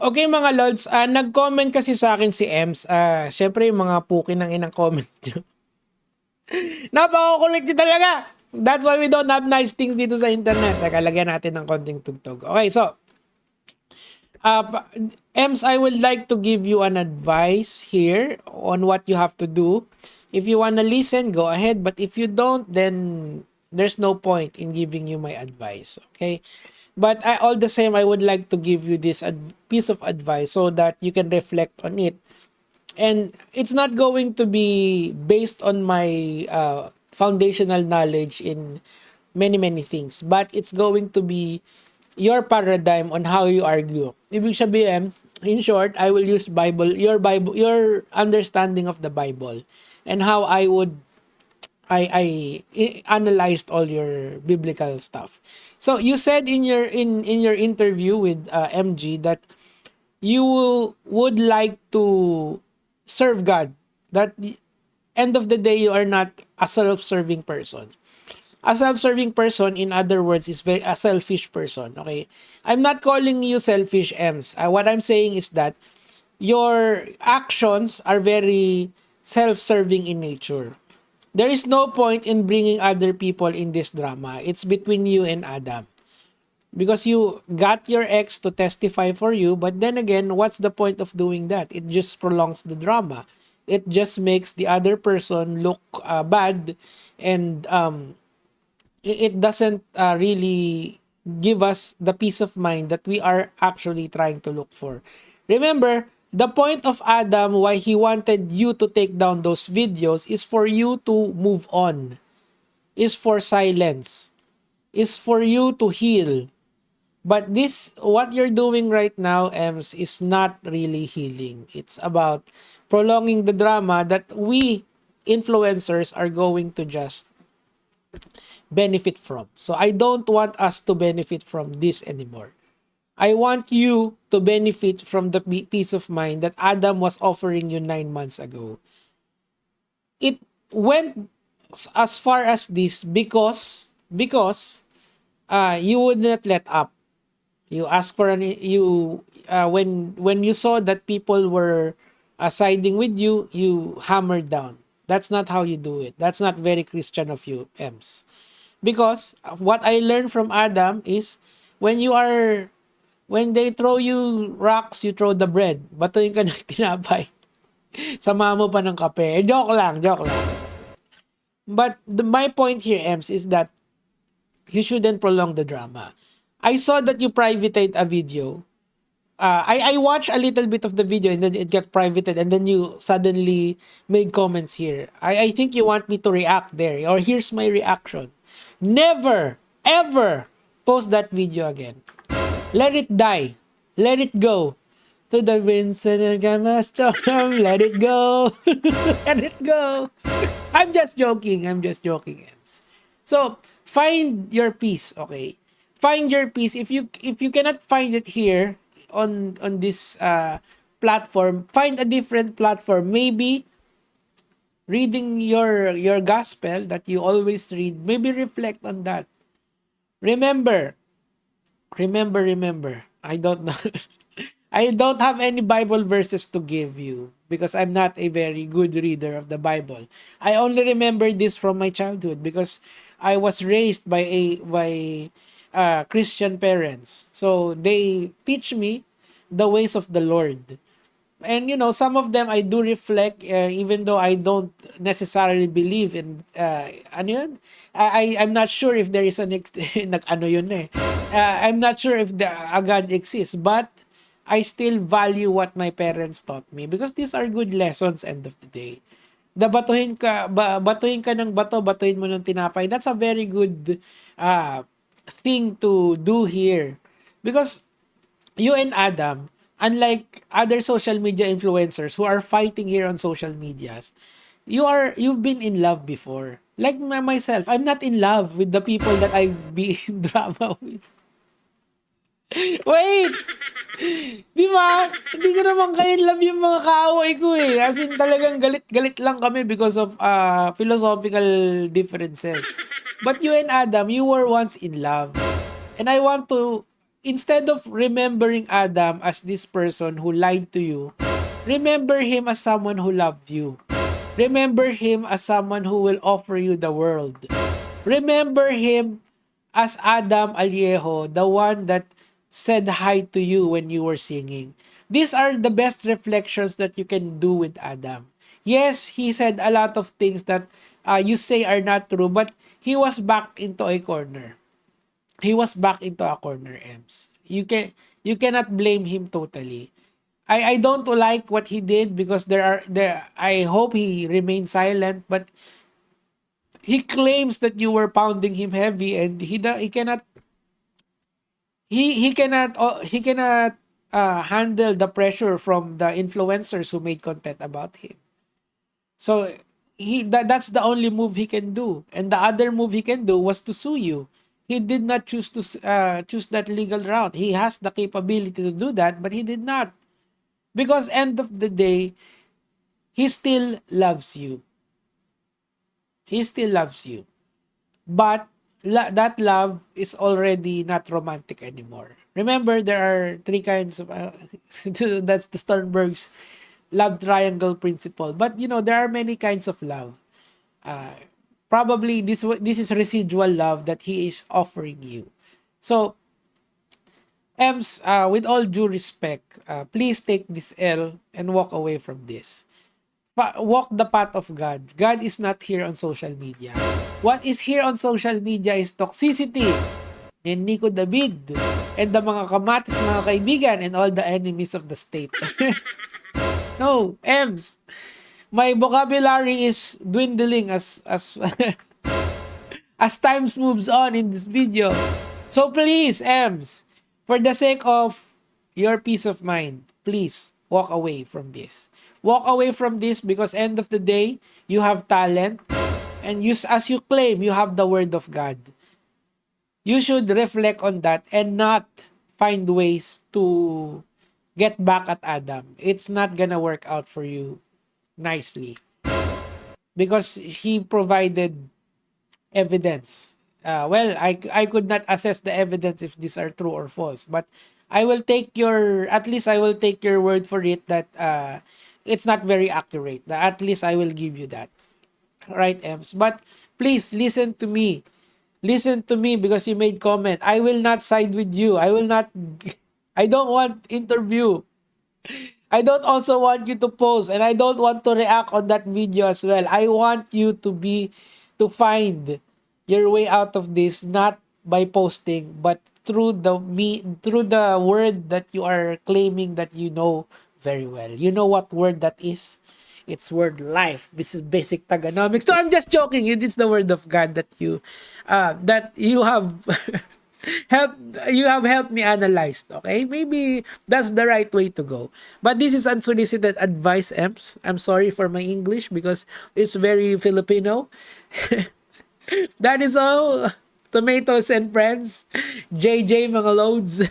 Okay mga lords, nag-comment kasi sa akin si Ems. Syempre yung mga puki ng inang comments nyo. Napakakulit nyo talaga! That's why we don't have nice things dito sa internet. Nakalagyan natin ng konting tugtog. Okay, so, Ems, I would like to give you an advice here on what you have to do. If you wanna listen, go ahead. But if you don't, then there's no point in giving you my advice. Okay? But all the same, I would like to give you this piece of advice so that you can reflect on it. And it's not going to be based on my foundational knowledge in many, many things. But it's going to be your paradigm on how you argue. Ibig sabihin, in short, I will use Bible, your understanding of the Bible and how I analyzed all your biblical stuff. So you said in your interview with MG that you would like to serve God. That the end of the day you are not a self-serving person. A self-serving person, in other words, is a selfish person. Okay, I'm not calling you selfish, Ems. What I'm saying is that your actions are very self-serving in nature. There is no point in bringing other people in this drama. It's between you and Adam. Because you got your ex to testify for you, but then again, what's the point of doing that? It just prolongs the drama. It just makes the other person look bad, and it doesn't really give us the peace of mind that we are actually trying to look for. Remember, the point of Adam, why he wanted you to take down those videos, is for you to move on, is for silence, is for you to heal. But this, what you're doing right now, Ems, is not really healing. It's about prolonging the drama that we influencers are going to just benefit from. So I don't want us to benefit from this anymore. I want you to benefit from the peace of mind that Adam was offering you 9 months ago. It went as far as this because you would not let up. You ask for when you saw that people were siding with you, you hammered down. That's not how you do it. That's not very Christian of you, Ems. Because what I learned from Adam is when they throw you rocks, you throw the bread. Batuin ka ng tinapay. Sama mo pa ng kape. Joke lang, joke lang. But my point here, Ems, is that you shouldn't prolong the drama. I saw that you privated a video. I watched a little bit of the video and then it got privated and then you suddenly made comments here. I think you want me to react there, or here's my reaction. Never, ever post that video again. Let it die. Let it go. To the winds and the gamma storm, let it go. Let it go. I'm just joking. I'm just joking, Ems. So, find your peace, okay? Find your peace. If you cannot find it here on this platform, find a different platform. Maybe reading your gospel that you always read, maybe reflect on that. Remember, remember. I don't know. I don't have any Bible verses to give you because I'm not a very good reader of the Bible. I only remember this from my childhood because I was raised by Christian parents. So they teach me the ways of the Lord. And some of them I do reflect, even though I don't necessarily believe in ano yun? I'm not sure if there is ano yun eh. I'm not sure if a God exists, but I still value what my parents taught me because these are good lessons end of the day. Batuhin ka ng bato, batuhin mo ng tinapay. That's a very good thing to do here. Because you and Adam, unlike other social media influencers who are fighting here on social medias, you've been in love before. Like myself, I'm not in love with the people that I be in drama with. Wait! Di ba? Hindi ko naman kayo love yung mga kaaway ko eh. As in talagang galit-galit lang kami because of philosophical differences. But you and Adam, you were once in love. And I want to instead of remembering Adam as this person who lied to you, remember him as someone who loved you. Remember him as someone who will offer you the world. Remember him as Adam Aliejo, the one that said hi to you when you were singing. These are the best reflections that you can do with Adam. Yes, he said a lot of things that you say are not true, but he was back into a corner. He was back into a corner, Ems. You cannot blame him totally. I don't like what he did because there I hope he remains silent, but he claims that you were pounding him heavy, and he cannot he cannot handle the pressure from the influencers who made content about him. So that's the only move he can do, and the other move he can do was to sue you. He did not choose to choose that legal route. He has the capability to do that, but he did not, because end of the day, he still loves you. He still loves you. But that love is already not romantic anymore. Remember, there are three kinds of that's the Sternberg's love triangle principle. But there are many kinds of love. Uh, Probably this is residual love that he is offering you. So, Ems, with all due respect, please take this L and walk away from this. Walk the path of God. God is not here on social media. What is here on social media is toxicity and Nico David and the mga kamatis, mga kaibigan, and all the enemies of the state. No, Ems, my vocabulary is dwindling as as times moves on in this video. So please, Ems, for the sake of your peace of mind, please walk away from this. Walk away from this because end of the day, you have talent, and as you claim, you have the word of God. You should reflect on that and not find ways to get back at Adam. It's not gonna work out for you nicely because he provided evidence. Well, I could not assess the evidence if these are true or false, but at least I will take your word for it that it's not very accurate. At least I will give you that. Right, Ems? But please listen to me. Listen to me because you made comment. I will not side with you. I will not I don't want interview. I don't also want you to post, and I don't want to react on that video as well. I want you to find your way out of this, not by posting, but through the word that you are claiming that you know very well. You know what word that is? It's word life. This is basic Taganomics. No, I'm just joking. It's the word of God that you have help you have helped me analyze. Okay, maybe that's the right way to go. But this is unsolicited advice, Emps. I'm sorry for my English because it's very Filipino. That is all. Tomatoes and friends. JJ mga loads.